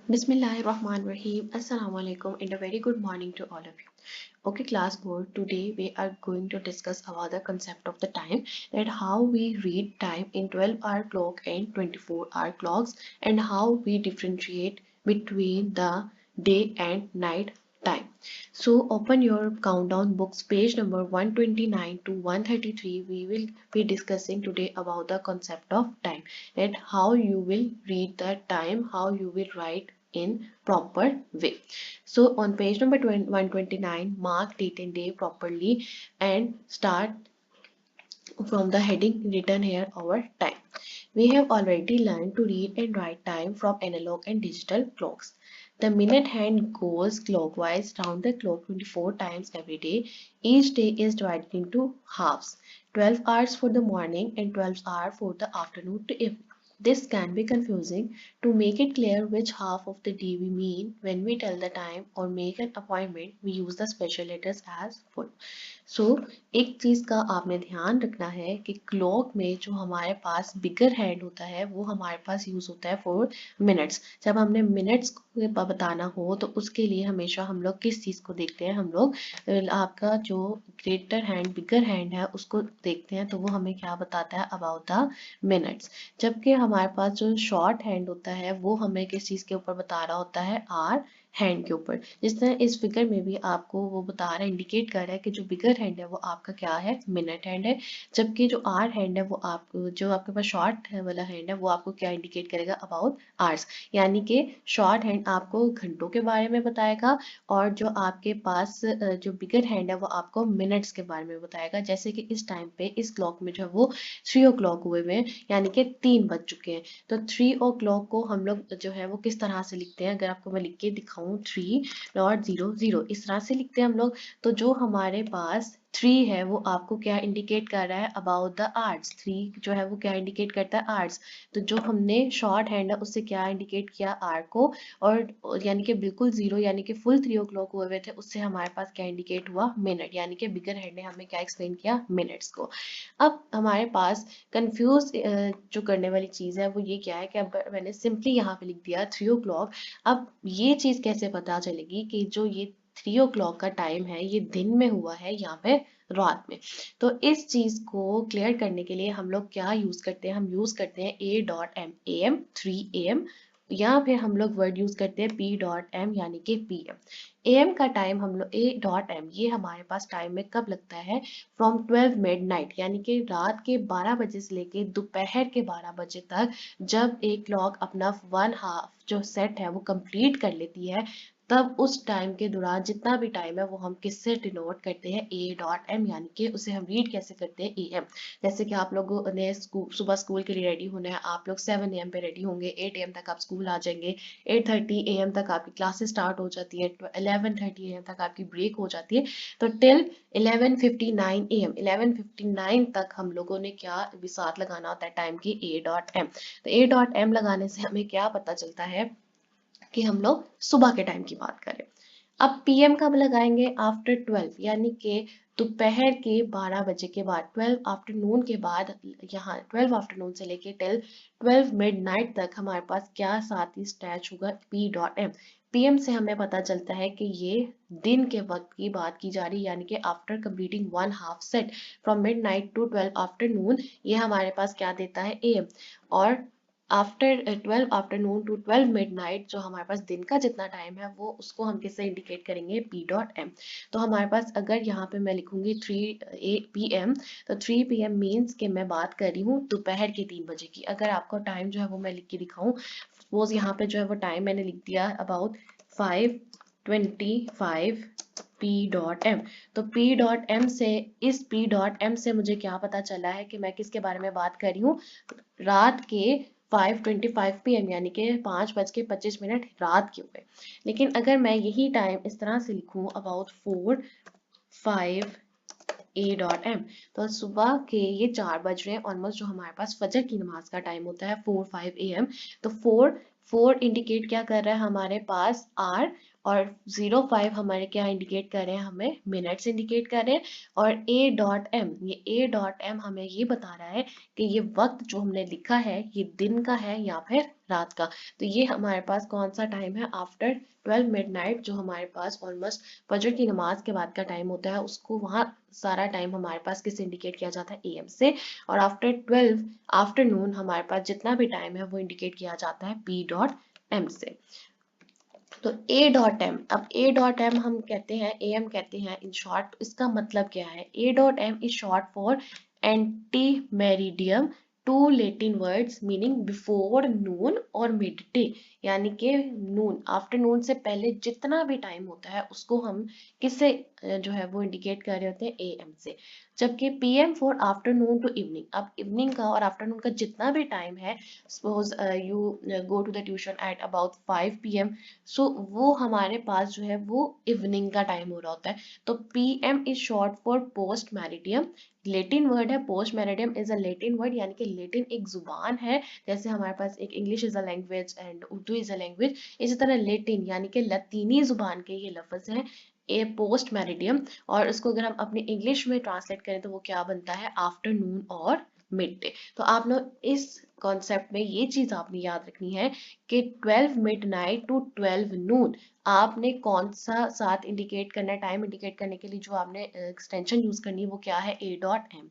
Bismillahirrahmanirrahim. Assalamu alaikum and a very good morning to all of you. Okay, class 4. Today we are going to discuss about the concept of the time, that how we read time in 12-hour clock and 24-hour clocks, and how we differentiate between the day and night time. So open your countdown books, page number 129 to 133. We will be discussing today about the concept of time, and how you will read the time, how you will write in proper way. So on page number 129, mark date and day properly and start from the heading written here, our time. We have already learned to read and write time from analog and digital clocks. The minute hand goes clockwise round the clock 24 times every day. Each day is divided into halves, 12 hours for the morning and 12 hours for the afternoon to evening. This can be confusing. To make it clear which half of the day we mean when we tell the time or make an appointment, we use the special letters as follows. So एक चीज का आपने ध्यान रखना है कि clock में जो हमारे पास बिगर हैंड होता है वो हमारे पास यूज होता है फॉर मिनट्स। जब हमने मिनट्स को बताना हो तो उसके लिए हमेशा हम लोग किस चीज को देखते हैं, हम लोग आपका जो ग्रेटर हैंड बिगर हैंड है उसको देखते हैं, तो वो हमें क्या बताता है अबाउट द मिनट्स। जबकि हमारे पास जो शॉर्ट हैंड होता है वो हमें किस चीज के ऊपर बता रहा होता है, आर हैंड के ऊपर। जिस तरह इस फिगर में भी आपको वो बता रहा है, इंडिकेट कर रहा है कि जो बिगर हैंड है वो आपका क्या है, मिनट हैंड है। जबकि जो आर हैंड है वो आपको, जो आपके पास शॉर्ट है वाला हैंड है वो आपको क्या इंडिकेट करेगा, अबाउट आवर्स। यानी कि शॉर्ट हैंड आपको घंटों के बारे में बताएगा और जो आपके पास जो बिगर हैंड है वो आपको मिनट्स के बारे में बताएगा। जैसे कि इस टाइम पे इस क्लॉक में जो है वो 3 o'clock हुए हुए हैं, यानी कि 3 बज चुके हैं। तो 3 o'clock को हम लोग जो है वो किस तरह से लिखते हैं, अगर आपको मैं लिख के दिखाऊं 3.00 इस तरह से लिखते हैं हम लोग। तो जो हमारे पास 3 है वो आपको क्या इंडिकेट कर रहा है, अबाउट द आर्ट्स। 3 जो है वो क्या इंडिकेट करता है, आर्ट्स। तो जो हमने शॉर्ट हैंड है उससे क्या इंडिकेट किया, आर को। और यानी कि बिल्कुल 0 यानी कि फुल 3 o'clock हुए हुए थे, उससे हमारे पास क्या इंडिकेट हुआ, मिनट। यानी कि बिगर हैंड ने हमें क्या एक्सप्लेन किया, मिनट्स को। अब हमारे पास कंफ्यूज जो करने वाली चीज़ है वो ये क्या है कि अब मैंने सिंपली यहाँ पे लिख दिया 3 o'clock। अब ये चीज़ कैसे पता चलेगी कि जो ये 3 o'clock का टाइम है ये दिन में हुआ है यहाँ पे रात में। तो इस चीज़ को क्लियर करने के लिए हम लोग क्या यूज़ करते हैं, हम यूज़ करते हैं A.M AM 3 AM, या फिर हम लोग वर्ड यूज़ करते हैं P.M यानी कि PM। AM का टाइम हम लोग A.M ये हमारे पास टाइम में कब लगता है, फ्रॉम 12 मिडनाइट, यानी कि रात के 12 बजे से लेके दोपहर के 12 बजे तक। जब एक क्लॉक अपना 1 हाफ जो सेट है वो कंप्लीट कर लेती है, तब उस टाइम के दौरान जितना भी टाइम है वो हम किससे डिनोट करते हैं, A.M, यानी कि उसे हम रीड कैसे करते हैं, AM। जैसे कि आप लोगों ने सुबह स्कूल के लिए रेडी होना है, आप लोग 7 AM पे रेडी होंगे, 8 AM तक आप स्कूल आ जाएंगे, 8:30 AM तक आपकी क्लासेस स्टार्ट हो जाती है, 11:30 AM तक आपकी ब्रेक हो जाती है। तो टिल 11:59 AM, 11:59 तक हम लोगों ने क्या भी साथ लगाना होता है टाइम की, A.M। तो A.M लगाने से हमें क्या पता चलता है कि हम लोग सुबह के टाइम की बात करें। अब PM कब लगाएंगे, आफ्टर 12, यानी कि दोपहर के 12 बजे के बाद, 12 आफ्टरनून के बाद। यहाँ 12 आफ्टरनून से लेके टिल 12 मिडनाइट तक हमारे पास क्या साथ ही स्टैच होगा, P.M। PM से हमें पता चलता है कि ये दिन के वक्त की बात की जा रही है, यानी कि after completing 1 half set from midnight to 12 afternoon, ये हमारे पास क्या देता है, AM। और आफ्टर 12 आफ्टरनून टू 12 मिडनाइट जो हमारे पास दिन का जितना टाइम है वो उसको हम किससे इंडिकेट करेंगे, P.M। तो हमारे पास अगर यहाँ पे मैं लिखूंगी 3 PM, तो 3 PM मीन्स कि मैं बात कर रही हूँ दोपहर के 3 बजे की। अगर आपको टाइम जो है वो मैं लिख के दिखाऊं, सपोज यहाँ पे जो है वो टाइम मैंने लिख दिया अबाउट 5:25 P.M। तो P.M से, इस P.M से मुझे क्या पता चला है कि मैं किसके बारे में बात कर रही हूँ, रात के 5:25 PM, यानी कि 5:25 रात के हुए। लेकिन अगर मैं यही टाइम इस तरह से लिखूं, अबाउट 4:05 A.M, तो सुबह के ये 4 बज रहे हैं ऑलमोस्ट, जो हमारे पास फजर की नमाज का टाइम होता है 4:05 AM। तो 4 इंडिकेट क्या कर रहा है हमारे पास, आर। और 05 हमारे क्या इंडिकेट कर रहे हैं, हमें मिनट्स इंडिकेट कर रहे हैं। और A.M, ये A.M हमें ये बता रहा है कि ये वक्त जो हमने लिखा है ये दिन का है या फिर रात का। तो ये हमारे पास कौन सा टाइम है, आफ्टर 12 मिडनाइट, जो हमारे पास ऑलमोस्ट फजर की नमाज के बाद का टाइम होता है, उसको वहाँ सारा टाइम हमारे पास किस इंडिकेट किया जाता है, AM से। और आफ्टर 12 आफ्टरनून हमारे पास जितना भी टाइम है वो इंडिकेट किया जाता है P.M से। तो A.M, अब A.M हम कहते हैं, AM कहते हैं इन शॉर्ट, इसका मतलब क्या है, A.M is short for ante meridiem two Latin words meaning before noon और मिड डे, यानी कि नून, आफ्टरनून से पहले जितना भी टाइम होता है उसको हम किससे जो है वो इंडिकेट कर रहे होते हैं, AM से। जबकि PM for afternoon to evening, अब इवनिंग का और आफ्टरनून का जितना भी टाइम है, suppose you go to the tuition at about 5 PM, so वो हमारे पास जो है वो इवनिंग का टाइम हो रहा होता है। तो PM is short for post meridiem, Latin word है, post meridiem is a Latin word, यानी कि लेटिन एक जुबान है, जैसे हमारे पास एक English is a language and Urdu is a language, इसी तरह लेटिन यानी कि लतीनी जुबान के ये लफ्ज है ए पोस्ट मैरिडियम। और उसको अगर हम अपनी इंग्लिश में ट्रांसलेट करें तो वो क्या बनता है, आफ्टरनून और मिड डे। तो आप लोग इस कॉन्सेप्ट में ये चीज आपने याद रखनी है कि 12 मिडनाइट टू 12 नून आपने कौन सा साथ इंडिकेट करना है, टाइम इंडिकेट करने के लिए जो आपने एक्सटेंशन यूज करनी है वो क्या है, A.M।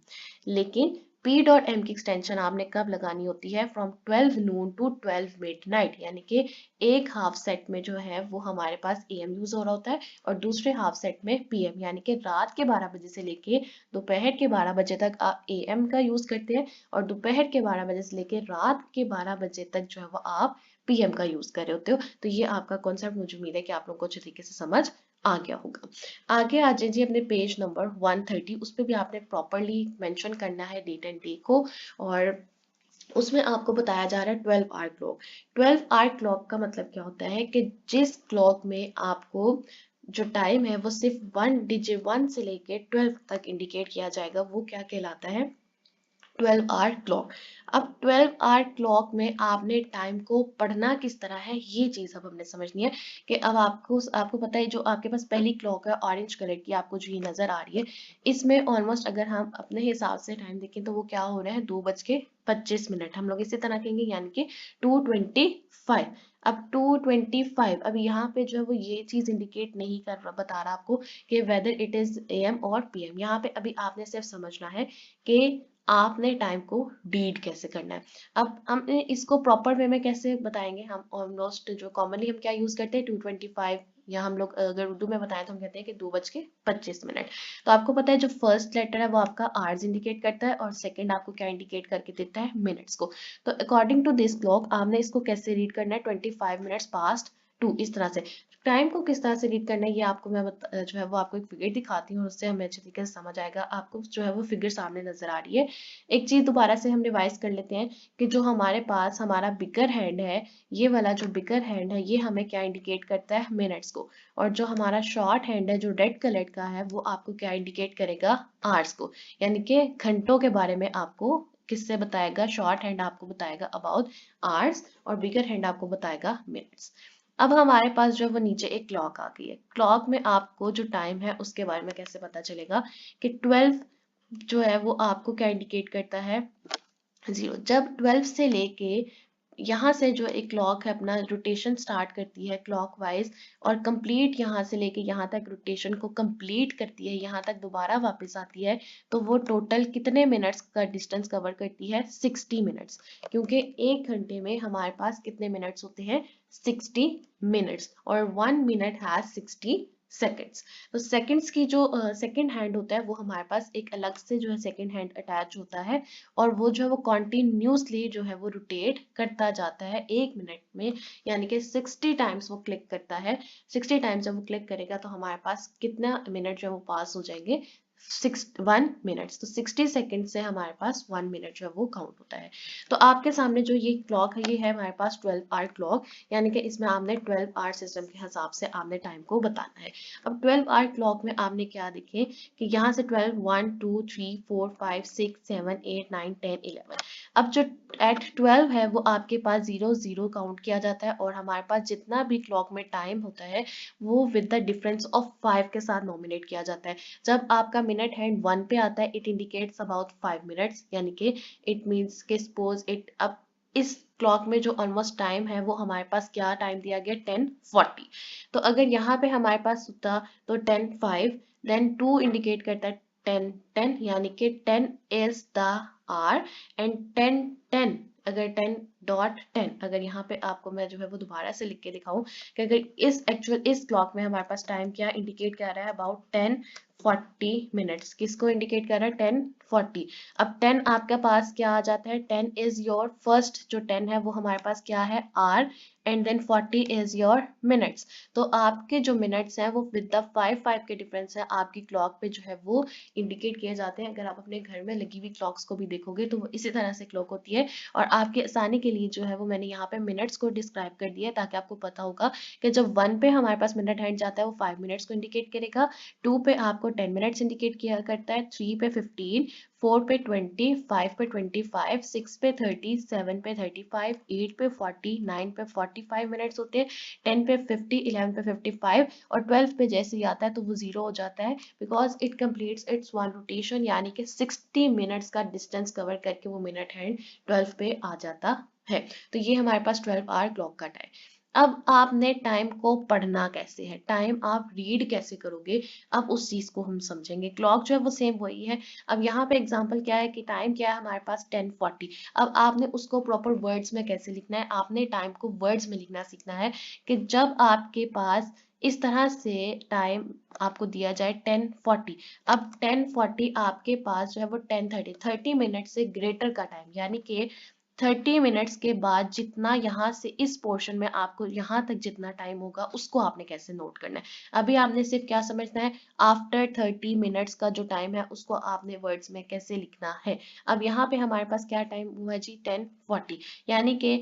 लेकिन P.M की एक्सटेंशन आपने कब लगानी होती है, फ्रॉम 12 नून टू 12 मिडनाइट, यानी कि एक हाफ सेट में जो है वो हमारे पास AM यूज हो रहा होता है और दूसरे हाफ सेट में PM, यानी कि रात के 12 बजे से लेके दोपहर के 12 बजे तक आप AM का यूज करते हैं और दोपहर के 12 बजे से लेके रात के 12 बजे तक जो है वो आप PM का यूज कर रहे होते हो। तो ये आपका कॉन्सेप्ट, मुझे उम्मीद है कि आप लोगों को अच्छे तरीके से समझ आ गया होगा। आगे आ जाइए अपने पेज नंबर 130, उस पर भी आपने प्रॉपरली मेंशन करना है डेट एंड डे को। और उसमें आपको बताया जा रहा है 12 आवर क्लॉक। 12 आवर क्लॉक का मतलब क्या होता है कि जिस क्लॉक में आपको जो टाइम है वो सिर्फ 1 से लेके 12 तक इंडिकेट किया जाएगा, वो क्या कहलाता है, 12 आवर क्लॉक। अब 12 आवर क्लॉक में आपने टाइम को पढ़ना किस तरह है, ये चीज अब हमने समझनी है। कि अब आपको आपको पता है जो आपके पास पहली क्लॉक है ऑरेंज कलर की, आपको जो ये नजर आ रही है, इसमें ऑलमोस्ट अगर हम अपने हिसाब से टाइम देखें तो वो क्या हो रहा है, 2:25 हम लोग इसी तरह कहेंगे, यानी कि 2:25। अब 2:25, अब यहाँ पे जो है वो ये चीज इंडिकेट नहीं कर रहा, बता रहा आपको कि वेदर इट इज AM और PM। यहाँ पे अभी आपने सिर्फ समझना है कि आपने टाइम को रीड कैसे करना है। अब हम इसको प्रॉपर वे में कैसे बताएंगे, हम ऑलमोस्ट जो कॉमनली हम क्या यूज करते हैं, 2:25, या हम लोग अगर उर्दू में बताएं तो हम कहते हैं कि 2:25। तो आपको पता है जो फर्स्ट लेटर है वो आपका आवर्स इंडिकेट करता है और सेकंड आपको क्या इंडिकेट करके देता है, मिनट्स को। तो अकॉर्डिंग टू दिस क्लॉक आपने इसको कैसे रीड करना है, 25 मिनट्स पास्ट 2, इस तरह से। टाइम को किस तरह से रीड करना है ये आपको मैं जो है वो आपको एक फिगर दिखाती हूँ और उससे हमें अच्छे तरीके से समझ आएगा। आपको जो है वो फिगर सामने नजर आ रही है। एक चीज दोबारा से हम रिवाइज कर लेते हैं कि जो हमारे पास हमारा बिगर हैंड है, ये वाला जो बिगर हैंड है ये हमें क्या इंडिकेट करता है, मिनट्स को। और जो हमारा शॉर्ट हैंड है जो रेड कलर का है वो आपको क्या इंडिकेट करेगा, आवर्स को, यानी कि घंटों के बारे में आपको किससे बताएगा, शॉर्ट हैंड आपको बताएगा अबाउट आवर्स और बिगर हैंड आपको बताएगा मिनट्स। अब हमारे पास जो है वो नीचे एक क्लॉक आ गई है, क्लॉक में आपको जो टाइम है उसके बारे में कैसे पता चलेगा कि 12 जो है वो आपको क्या इंडिकेट करता है, 0। जब 12 से लेके यहाँ से जो एक क्लॉक है अपना रोटेशन स्टार्ट करती है क्लॉकवाइज और कंप्लीट यहाँ से लेके यहाँ तक रोटेशन को कंप्लीट करती है, यहाँ तक दोबारा वापस आती है, तो वो टोटल कितने मिनट्स का डिस्टेंस कवर करती है, 60 मिनट्स। क्योंकि एक घंटे में हमारे पास कितने मिनट्स होते हैं, 60 मिनट्स, और 1 मिनट हैज 60 सेकेंड्स। तो सेकेंड्स की जो सेकेंड हैंड होता है वो हमारे पास एक अलग से जो है सेकेंड हैंड अटैच होता है और वो जो है वो कॉन्टिन्यूसली जो है वो रोटेट करता जाता है 1 मिनट में, यानी कि 60 टाइम्स वो क्लिक करता है। 60 टाइम्स जब वो क्लिक करेगा तो हमारे पास कितना मिनट जो है वो पास हो जाएंगे, 1 मिनट, तो 60 सेकेंड से हमारे पास 1 मिनट जो है वो काउंट होता है। तो आपके सामने जो ये क्लॉक है ये है हमारे पास 12 आवर क्लॉक, यानी कि इसमें आपने 12 आवर सिस्टम के हिसाब से आपने टाइम को बताना है। अब 12 आवर क्लॉक में आपने क्या देखे कि यहाँ से 12 1 2 3 4 5 6 7 8 9 10 11, अब जो एट 12 है वो आपके पास 0 0 काउंट किया जाता है, और हमारे पास जितना भी क्लॉक में टाइम होता है वो विद द डिफरेंस ऑफ 5 के साथ नॉमिनेट किया जाता है। जब आपका मिनट हैंड 1 पे आता है इट इंडिकेट्स अबाउट 5 मिनट्स, यानी कि इट मीन्स के सपोज इट, अब इस क्लॉक में जो ऑलमोस्ट टाइम है वो हमारे पास क्या टाइम दिया गया 10:40। तो अगर यहाँ पे हमारे पास होता तो 10:05, देन 2 इंडिकेट करता है 10:10, यानी कि 10 इज द आर, एंड 10:10 अगर 10.10, अगर यहाँ पे आपको मैं जो है वो दोबारा से लिख के दिखाऊं कि अगर इस क्लॉक में हमारे पास टाइम क्या इंडिकेट कर रहा है अबाउट 10:40 मिनट्स, किसको इंडिकेट कर रहा है 10:40। अब 10 आपके पास क्या आ जाता है, 10 इज योर फर्स्ट, जो 10 है वो हमारे पास क्या है hour, and then 40 is your minutes. तो आपके जो मिनट्स हैं वो विद द 5 के डिफरेंस है आपकी क्लॉक पे जो है वो इंडिकेट किए जाते हैं। अगर आप अपने घर में लगी हुई क्लॉक्स को भी देखोगे तो वो इसी तरह से क्लॉक होती है, और आपकी आसानी के लिए जो है वो मैंने यहाँ पे मिनट्स को डिस्क्राइब कर दिया है ताकि आपको पता होगा कि जब 1 पे हमारे पास मिनट हैंड जाता है वो 5 मिनट्स को इंडिकेट करेगा, 2 पे आपको 10 मिनट्स इंडिकेट किया करता है, 3 पे 15, 4 पे 20, 5 पे 25, 6 पे 30, 7 पे 35, 8 पे 40, 9 पे 45 मिनट्स होते हैं, 10 पे 50, 11 पे 55, और 12 पे जैसे ही आता है तो वो 0 हो जाता है, because it completes it's one rotation, यानी कि 60 मिनट्स का डिस्टेंस कवर करके वो मिनट हैंड 12 पे आ जाता है। तो ये हमारे पास 12 आवर क्लॉक का टाइम। अब आपने टाइम को पढ़ना कैसे है, टाइम आप रीड कैसे करोगे, अब उस चीज को हम समझेंगे। क्लॉक जो है वो सेम वही है। अब यहाँ पे एग्जांपल क्या है कि टाइम क्या है हमारे पास 10:40। अब आपने उसको प्रॉपर वर्ड्स में कैसे लिखना है, आपने टाइम को वर्ड्स में लिखना सीखना है कि जब आपके पास इस तरह से टाइम आपको दिया जाए 10:40, अब 10:40 आपके पास जो है वो 10:30, 30 मिनट से ग्रेटर का टाइम, यानी कि 30 मिनट्स के बाद जितना यहाँ से इस पोर्शन में आपको यहाँ तक जितना टाइम होगा उसको आपने कैसे नोट करना है। अभी आपने सिर्फ क्या समझना है, आफ्टर 30 मिनट्स का जो टाइम है उसको आपने वर्ड्स में कैसे लिखना है। अब यहाँ पे हमारे पास क्या टाइम हुआ जी 10:40, यानी कि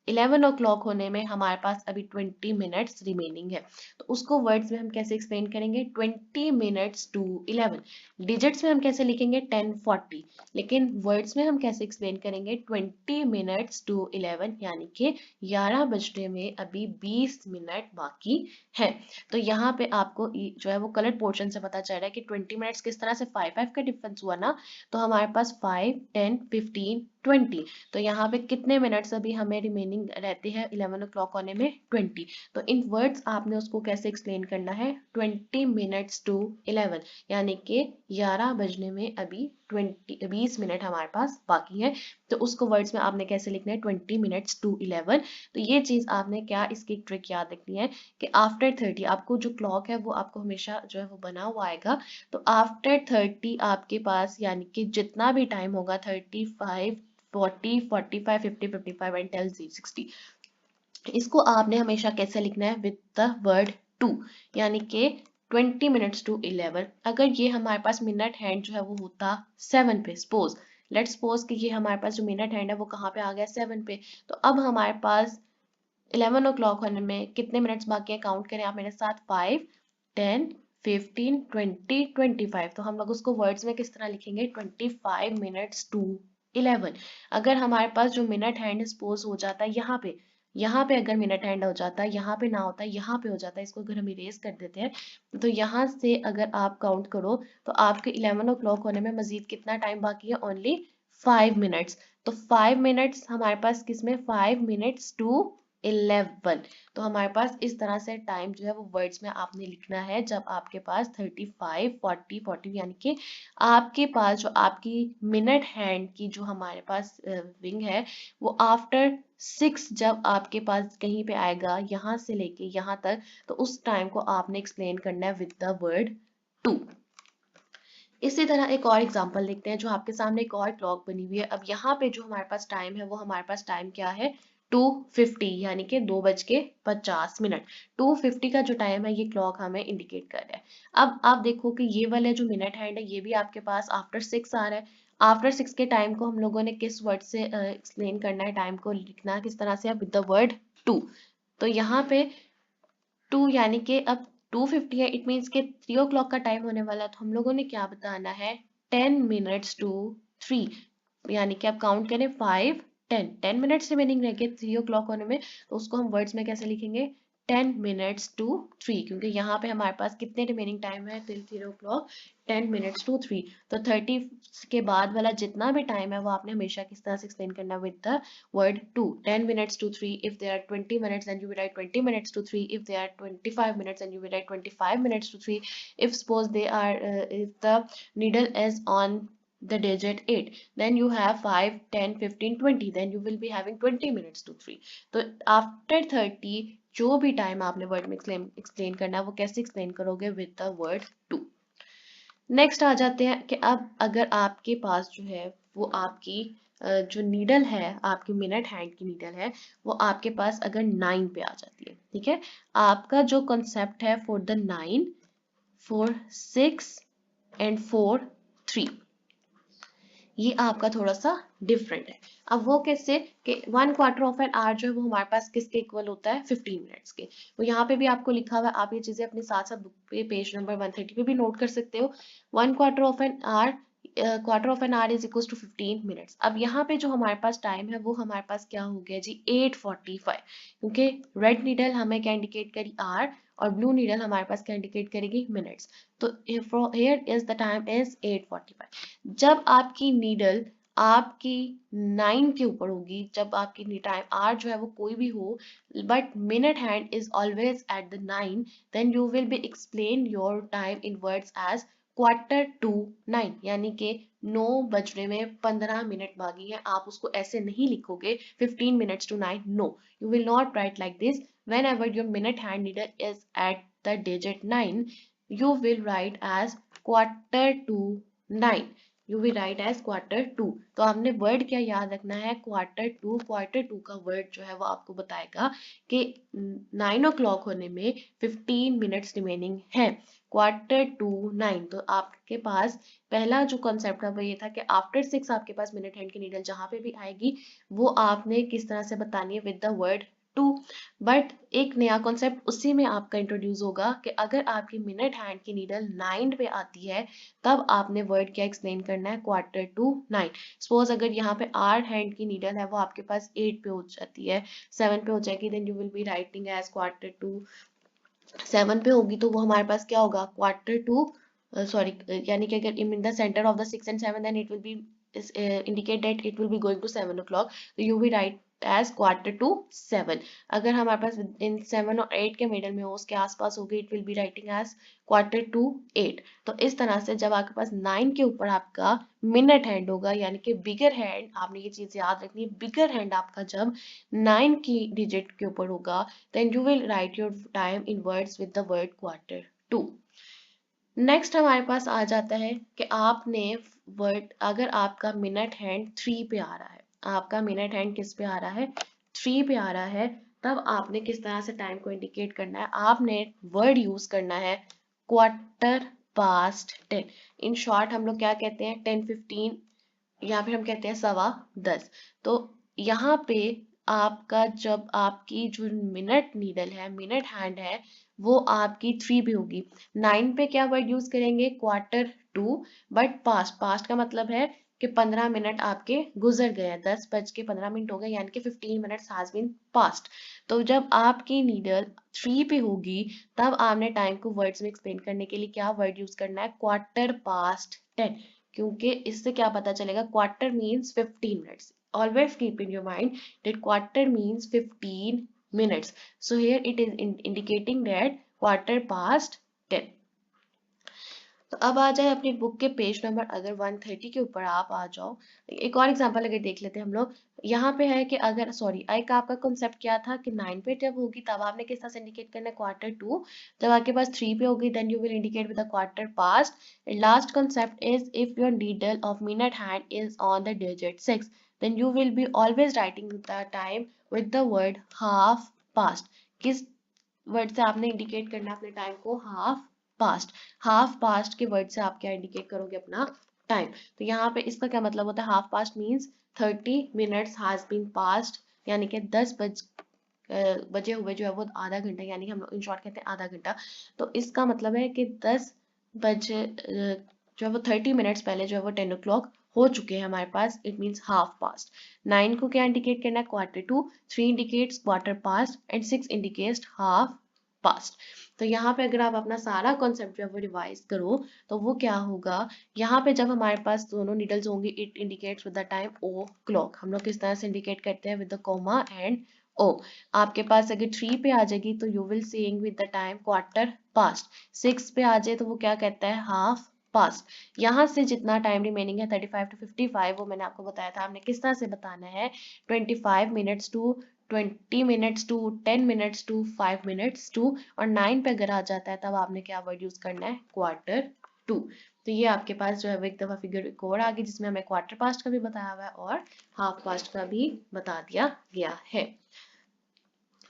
11 ओ क्लॉक होने में हमारे पास अभी 20 मिनट्स रिमेनिंग है। तो उसको वर्ड्स में हम कैसे एक्सप्लेन करेंगे, 20 मिनट्स टू 11। डिजिट्स में हम कैसे लिखेंगे 10:40, लेकिन वर्ड्स में हम कैसे एक्सप्लेन करेंगे 20 मिनट्स टू 11, यानी कि 11 बजने में अभी 20 मिनट बाकी है। तो यहाँ पे आपको जो है वो कलर पोर्शन से पता चल रहा है कि 20 मिनट्स किस तरह से 5 का डिफरेंस हुआ ना, तो हमारे पास 5 10 15 20, तो यहाँ पे कितने मिनट्स अभी हमें रिमेनिंग रहते हैं 11 ओ क्लॉक होने में 20। तो इन वर्ड्स आपने उसको कैसे एक्सप्लेन करना है 20 मिनट्स टू 11, यानी कि 11 बजने में अभी 20 मिनट हमारे पास बाकी है। तो उसको वर्ड्स में आपने कैसे लिखना है 20 मिनट्स टू 11। तो ये चीज आपने क्या इसकी ट्रिक याद रखनी है कि आफ्टर 30 आपको जो क्लॉक है वो आपको हमेशा जो है वो बना हुआ आएगा। तो आफ्टर 30 आपके पास यानी कि जितना भी टाइम होगा 35 40 45 50 55 एंड टेल 60, इसको आपने हमेशा कैसे लिखना है विद द वर्ड टू, यानी कि 20 मिनट्स टू 11। अगर ये हमारे पास मिनट हैंड जो है वो होता 7 पे, सपोज लेट्स सपोज कि ये हमारे पास जो मिनट हैंड है वो कहाँ पे आ गया 7 पे, तो अब हमारे पास 11 ओ क्लॉक होने में कितने मिनट्स बाकी है, काउंट करें आप मेरे साथ, 5 10 15 20 25। तो हम लोग उसको वर्ड्स में किस तरह लिखेंगे 25 मिनट्स टू 11। अगर हमारे पास जो मिनट हैंड सपोज हो जाता है यहाँ पे अगर मिनट हैंड हो जाता है, यहाँ पे ना होता, यहाँ पे हो जाता है, इसको अगर हम इरेज कर देते हैं, तो यहाँ से अगर आप काउंट करो तो आपके 11 ओ क्लॉक होने में मजीद कितना टाइम बाकी है, ओनली 5 मिनट्स। तो 5 मिनट्स हमारे पास किसमें 5 मिनट्स टू 11। तो हमारे पास इस तरह से टाइम जो है वो वर्ड्स में आपने लिखना है जब आपके पास 35 40 40, यानी कि आपके पास जो आपकी मिनट हैंड की जो हमारे पास विंग है वो आफ्टर 6 जब आपके पास कहीं पे आएगा यहाँ से लेके यहाँ तक, तो उस टाइम को आपने एक्सप्लेन करना है विद द वर्ड टू। इसी तरह एक और एग्जांपल देखते हैं, जो आपके सामने एक और क्लॉक बनी हुई है। अब यहाँ पे जो हमारे पास टाइम है वो हमारे पास टाइम क्या है 2:50 यानी कि 2:50। 2:50 का जो टाइम है ये क्लॉक हमें इंडिकेट कर रहा है। अब आप देखो कि ये वाला जो मिनट हैंड है ये भी आपके पास आफ्टर 6 आ रहा है। आफ्टर 6 के टाइम को हम लोगों ने किस वर्ड से एक्सप्लेन करना है, टाइम को लिखना किस तरह से, विद द वर्ड 2। तो यहाँ पे 2 यानी कि अब 2:50 है, इट मीन्स के 3 o'clock का टाइम होने वाला है। तो हम लोगों ने क्या बताना है, 10 minutes to 3, यानी कि आप काउंट करें 5 10 मिनट्स रिमेनिंग रह गए 3 o'clock होने में। तो उसको हम वर्ड्स में कैसे लिखेंगे, 10 minutes to 3, क्योंकि यहाँ पे हमारे पास कितने रिमेनिंग टाइम है टिल 3 o'clock, 10 minutes to 3। तो 30 के बाद वाला जितना भी टाइम है वो आपने हमेशा किस तरह से एक्सप्लेन करना, with the word 2, 10 minutes to 3। if there are 20 minutes then you will write 20 minutes to 3। if there are 25 minutes then you will write 25 minutes to 3। if suppose they are if the needle is on the digit 8, then you have 5 10 15 20, then you will be having 20 minutes to 3। तो after 30 जो भी time आपने word में explain करना है वो कैसे explain करोगे, विद द वर्ड 2। नेक्स्ट आ जाते हैं कि अब अगर आपके पास जो है वो आपकी जो नीडल है, आपकी मिनट हैंड की नीडल है, वो आपके पास अगर 9 पे आ जाती है, ठीक है। आपका जो कॉन्सेप्ट है फॉर द 9, 4 6 एंड 4 3, ये आपका थोड़ा सा डिफरेंट है। अब वो कैसे कि 1/4 ऑफ एन आवर जो है वो हमारे पास किसके इक्वल होता है, 15 मिनट्स के। तो यहाँ पे भी आपको लिखा हुआ है, आप ये चीजें अपने साथ साथ बुक पे पेज नंबर 130 पे भी नोट कर सकते हो। 1/4 of an hour, quarter of an hour is equal to 15 minutes. अब यहाँ पे जो हमारे पास टाइम है वो हमारे पास क्या हो गया जी, 8:45, क्योंकि रेड नीडल हमें क्या इंडिकेट करी, आर, और ब्लू नीडल हमारे पास क्या इंडिकेट करेगी, मिनट्स। तो here is the time is 8:45। जब आपकी नीडल आपकी 9 के ऊपर होगी, जब आपकी टाइम आर जो है वो कोई भी हो, but minute hand is always at the 9, then you will be explain your time in words as 8:45, यानी कि 9 बजने में 15 मिनट बाकी है। आप उसको ऐसे नहीं लिखोगे 15 minutes to 9, no, you will not write like this. whenever your minute hand needle is at the digit 9, you will write as 8:45। You will write as 8:45। तो आपने वर्ड क्या याद रखना है, 8:45। 8:45 का वर्ड जो है वो आपको बताएगा कि 9 o'clock होने में 15 मिनट्स रिमेनिंग है। 8:45। तो आपके पास पहला जो कॉन्सेप्ट है वो ये था कि आफ्टर 6 आपके पास मिनट हैंड की नीडल जहां पे भी आएगी वो आपने किस तरह से बतानी है, विद द वर्ड 2। बट एक नया कॉन्सेप्ट उसी में आपका इंट्रोड्यूस होगा कि अगर आपकी मिनट हैंड की नीडल 9 पे आती है तब आपने वर्ड क्या एक्सप्लेन करना है, 8:45। सपोज अगर यहाँ पे आर हैंड की नीडल है वो आपके पास 8 पे हो जाती है, 7 पे हो जाएगी, then you will be writing as 7 पे होगी तो वो हमारे पास क्या होगा, 8:45, सॉरी, यानी कि अगर in the centre of the 6 and 7 then it will be indicate that it will be going to 7 o'clock, so you will write as 8:45। अगर हमारे पास इन 7 और 8 के मिडल में हो, उसके आसपास होगी, it will be writing as 8:45। तो इस तरह से जब आपके पास 9 के ऊपर आपका मिनट हैंड होगा, यानी कि बिगर हैंड, आपने ये चीज याद रखनी है, बिगर हैंड आपका जब 9 की डिजिट के ऊपर होगा, then you will write your time in words with the word 8:45। Next हमारे पास आ जाता है कि आपने वर्ड, अगर आपका मिनट हैंड 3 पे आ रहा है, आपका मिनट हैंड किस पे आ रहा है, 3 पे आ रहा है, तब आपने किस तरह से टाइम को इंडिकेट करना है, आपने वर्ड यूज करना है 10:15। इन शॉर्ट हम लोग क्या कहते हैं, 10:15, या फिर हम कहते हैं 10:15। तो यहाँ पे आपका जब आपकी जो मिनट नीडल है, मिनट हैंड है, वो आपकी 3 पे होगी। 9 पे क्या वर्ड यूज करेंगे, 8:45, बट पास्ट, पास्ट का मतलब है कि 15 मिनट आपके गुजर गए हैं, 10:15 हो गए, यानी कि 15 मिनट्स हैज बीन पास्ट। तो जब आपकी नीडल 3 पे होगी तब आपने टाइम को वर्ड्स में एक्सप्लेन करने के लिए क्या वर्ड यूज करना है, 10:15, क्योंकि इससे क्या पता चलेगा, quarter means 15 minutes. Always keep in your mind that quarter means 15 minutes. So here it is indicating that 10:15। तो अब आ जाए अपनी बुक के पेज नंबर अगर 130 के ऊपर आप आ जाओ, एक और एग्जांपल अगर देख लेते हैं हम लोग। यहाँ पे है कि अगर, सॉरी, एक आपका कॉन्सेप्ट क्या था कि 9 पे जब होगी तब आपने किस तरह से इंडिकेट करना है, 8:45। जब आपके पास 3 पे होगी then you will indicate with the 8:15। Last concept is if your needle of minute hand is on the digit 6, then you will be always writing the time with the word half past. किस word से आपने indicate करना है अपने time को? Half past के word से आप क्या इंडिकेट करोगे अपना टाइम? तो यहाँ पे इसका क्या मतलब होता है? Half past means 30 minutes has been past, यानी कि 10 बजे हुए जो है वो आधा घंटा, यानी कि हम लोग इन शॉर्ट कहते हैं आधा घंटा। तो इसका मतलब है कि 10 बजे जो है वो 30 minutes पहले जो है वो 10 o'clock हो चुके हैं हमारे पास, इट मीन्स हाफ पास्ट। 9 को क्या इंडिकेट करना है? Quarter to। 3 indicates quarter past and 6 indicates half past. तो यहाँ पे अगर आप अपना सारा कॉन्सेप्ट जो है वो रिवाइज करो तो वो क्या होगा? यहाँ पे जब हमारे पास दोनों निडल्स होंगी, it indicates with the time o'clock. हम लोग किस तरह से इंडिकेट करते हैं? With the comma and o. आपके पास अगर 3 पे आ जाएगी तो you will saying with the time quarter past. 6 पे आ जाए तो वो क्या कहता है? Half past. यहाँ से जितना टाइम रिमेनिंग है 35 to 55, वो मैंने आपको बताया था हमने किस तरह से बताना है। 25 minutes to 20 minutes to 10 minutes to 5 minutes to, और 9 पे अगर आ जाता है तब आपने क्या वर्ड यूज करना है? Quarter to। तो ये आपके पास जो है वो एक दफा फिगर एक और आ गई जिसमें हमें क्वार्टर पास्ट का भी बताया हुआ है और हाफ पास्ट का भी बता दिया गया है।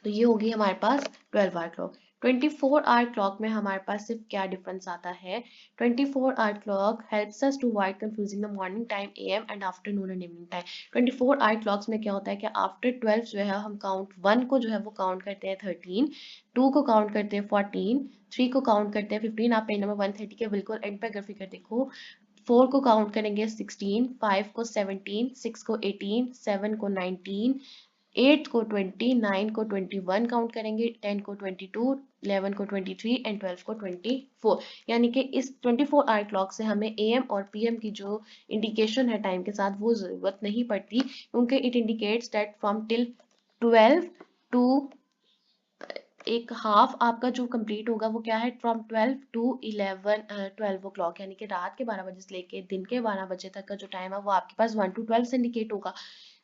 तो ये होगी हमारे पास 12 आवर क्लॉक। 24 आवर क्लॉक में हमारे पास सिर्फ क्या डिफरेंस आता है? 24 hour clock helps us to avoid confusing the morning time AM and afternoon and evening time. 24 hour clocks में क्या होता है कि आफ्टर 12 जो है हम काउंट 1 को जो है वो काउंट करते हैं 13, 2 को काउंट करते हैं 14, 3 को काउंट करते हैं 15। आप पेज नंबर 130 के बिल्कुल एंड पे अगर फिगर देखो, 4 को काउंट करेंगे 16, 5 को 17, 6 को 18, 7 को 19, 8 को 20, 9 को 21 काउंट करेंगे, 10 को 22, 11 को 23 एंड 12 को 24। यानी कि इस 24 आवर क्लॉक से हमें एएम और पीएम की जो इंडिकेशन है टाइम के साथ वो जरूरत नहीं पड़ती, क्योंकि it indicates that from till 12 to एक हाफ आपका जो कंप्लीट होगा वो क्या है? फ्रॉम 12 टू 12 ओ क्लॉक, यानी कि रात के 12 बजे से लेके दिन के 12 बजे तक का जो टाइम है वो आपके पास 1 to 12 से इंडिकेट होगा।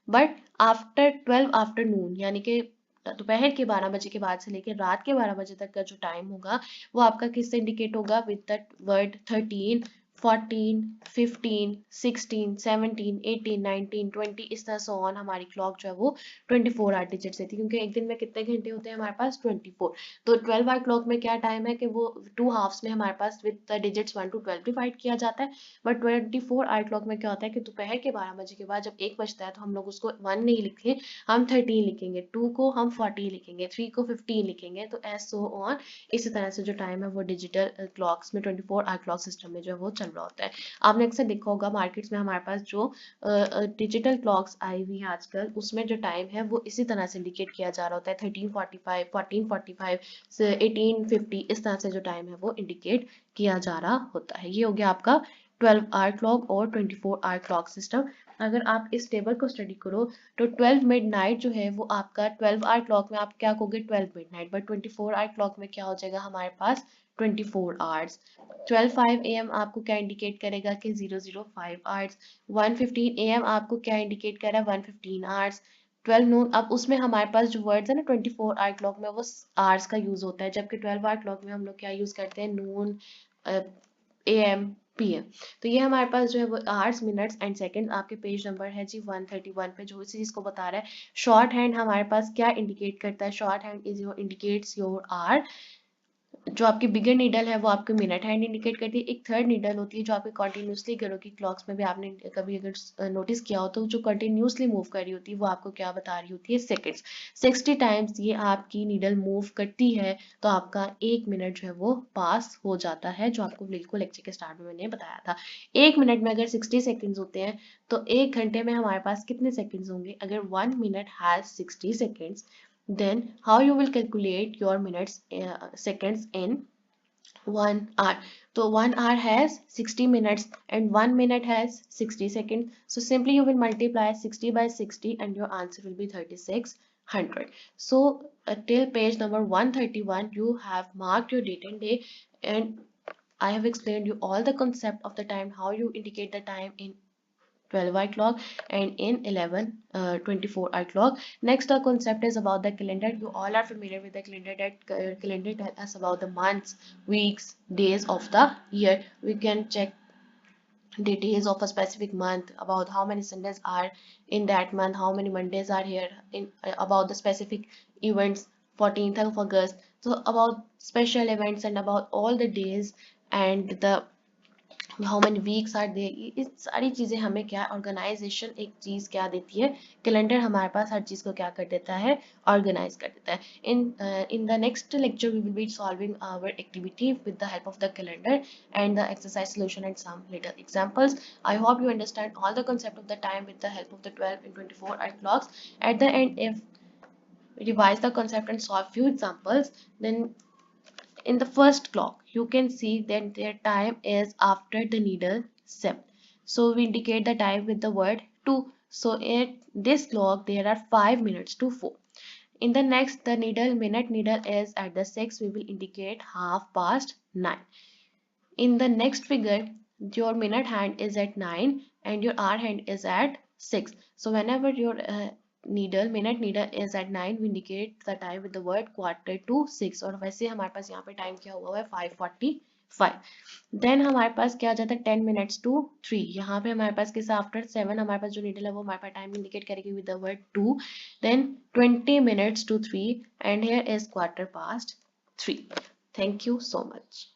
बट आफ्टर 12 आफ्टरनून, यानी कि दोपहर के 12 बजे के बाद से लेकर रात के 12 बजे तक का जो टाइम होगा वो आपका किससे इंडिकेट होगा? विद द वर्ड 13, 14, 15, 16, 17, 18, 19, 20, इस तरह से ऑन हमारी क्लॉक जो है वो 24 आवर डिजिट से थी, क्योंकि एक दिन में कितने घंटे होते हैं हमारे पास? 24। तो 12 आवर क्लॉक में क्या टाइम है कि वो 2 हाफ्स में हमारे पास with the digits 1 to 12 divide किया जाता है। बट 24 आवर क्लॉक में क्या होता है कि दोपहर के 12 बजे के बाद जब 1 बजता है तो हम लोग उसको 1 नहीं लिखेंगे, हम 13 लिखेंगे, 2 को हम 14 लिखेंगे, 3 को 15 लिखेंगे, तो एज सो ऑन। इसी तरह से जो टाइम है वो डिजिटल क्लॉक्स में 24 आवर क्लॉक सिस्टम में जो है वो चल रहा होता है। आपने अक्सर देखा होगा मार्केट्स में हमारे पास जो डिजिटल क्लॉक्स आई हुई है आजकल, उसमें जो टाइम है वो इसी तरह से इंडिकेट किया जा रहा होता है, 13:45, 14:45 से 18:50, इस तरह से जो टाइम है वो इंडिकेट किया जा रहा होता है। ये हो गया आपका 12 आवर क्लॉक और 24 आवर क्लॉक सिस्टम। अगर आप इस टेबल को स्टडी करो तो 12 मिडनाइट जो है वो आपका 12 आवर क्लॉक में आप क्या कहोगे? 12 मिडनाइट। बट 24 आवर क्लॉक में क्या हो जाएगा हमारे पास? 24 आवर्स। 12:05 AM आपको क्या इंडिकेट करेगा कि 005 आवर्स। 1:15 AM आपको क्या इंडिकेट कर रहा है? 115 आवर्स। 12 नून, अब उसमें हमारे पास जो वर्ड्स है ना 24 आवर क्लॉक में वो आवर्स का यूज होता है, जबकि 12 आवर क्लॉक में हम लोग क्या यूज करते हैं? नून, AM, PM। तो ये हमारे पास जो है वो आवर्स, मिनट्स एंड सेकंड। आपके पेज नंबर है जी 131 पे जो इसी चीज को बता रहा है। शॉर्ट हैंड हमारे पास क्या इंडिकेट करता है? Short hand is your indicates your hour. जो आपकी बिगर नीडल है वो आपके मिनट हैंड इंडिकेट करती है। एक थर्ड नीडल होती है जो आपके कंटिन्यूसली घरों की क्लॉक्स में भी आपने कभी अगर नोटिस किया हो तो जो कंटिन्यूसली मूव कर रही होती है वो आपको क्या बता रही होती है? सेकंड्स। 60 टाइम्स ये आपकी नीडल मूव करती है तो आपका 1 मिनट जो है वो पास हो जाता है, जो आपको बिल्कुल लेक्चर के स्टार्ट में मैंने बताया था। 1 मिनट में अगर 60 सेकेंड्स होते हैं तो 1 घंटे में हमारे पास कितने सेकेंड्स होंगे? अगर 1 minute has 60 seconds, then how you will calculate your minutes seconds in 1 hour? So 1 hour has 60 minutes and 1 minute has 60 seconds. So simply you will multiply 60 by 60 and your answer will be 3600. So till page number 131 you have marked your date and day, and I have explained you all the concept of the time, how you indicate the time in 12 hour clock and in 24 hour clock. Next our concept is about the calendar. You all are familiar with the calendar, that calendar tell us about the months, weeks, days of the year. We can check details of a specific month, about how many Sundays are in that month, how many Mondays are here, in about the specific events, 14th of August. So about special events and about all the days and the how many weeks are there, ये सारी चीज़ें हमें क्या organisation एक चीज़ क्या देती है, calendar हमारे पास हर चीज़ को क्या कर देता है, ऑर्गेनाइज कर देता है. In the next lecture we will be solving our activity with the help of the calendar and the exercise solution and some little examples. I hope you understand all the concept of the time with the help of the 12 and 24-hour clocks. At the end, if revise the concept and solve few examples, then in the first clock, you can see that their time is after the needle 7. So we indicate the time with the word 2. So in this clock, there are 5 minutes to 4. In the next, the minute needle is at the 6. We will indicate half past 9. In the next figure, your minute hand is at 9 and your hour hand is at 6. So whenever your minute needle is at 9, we indicate the time with the word quarter to 6. और वैसे हमारे पास यहाँ पे time क्या हुआ है 5:45. Then हमारे पास क्या आ जाता है 10 minutes to 3. यहाँ पे हमारे पास किस आफ्टर 7 हमारे पास जो नीडल है वो हमारे पास टाइम इंडिकेट करेगी विद द वर्ड 2. देन 20 minutes to 3 and here is quarter past 3. Thank you so much.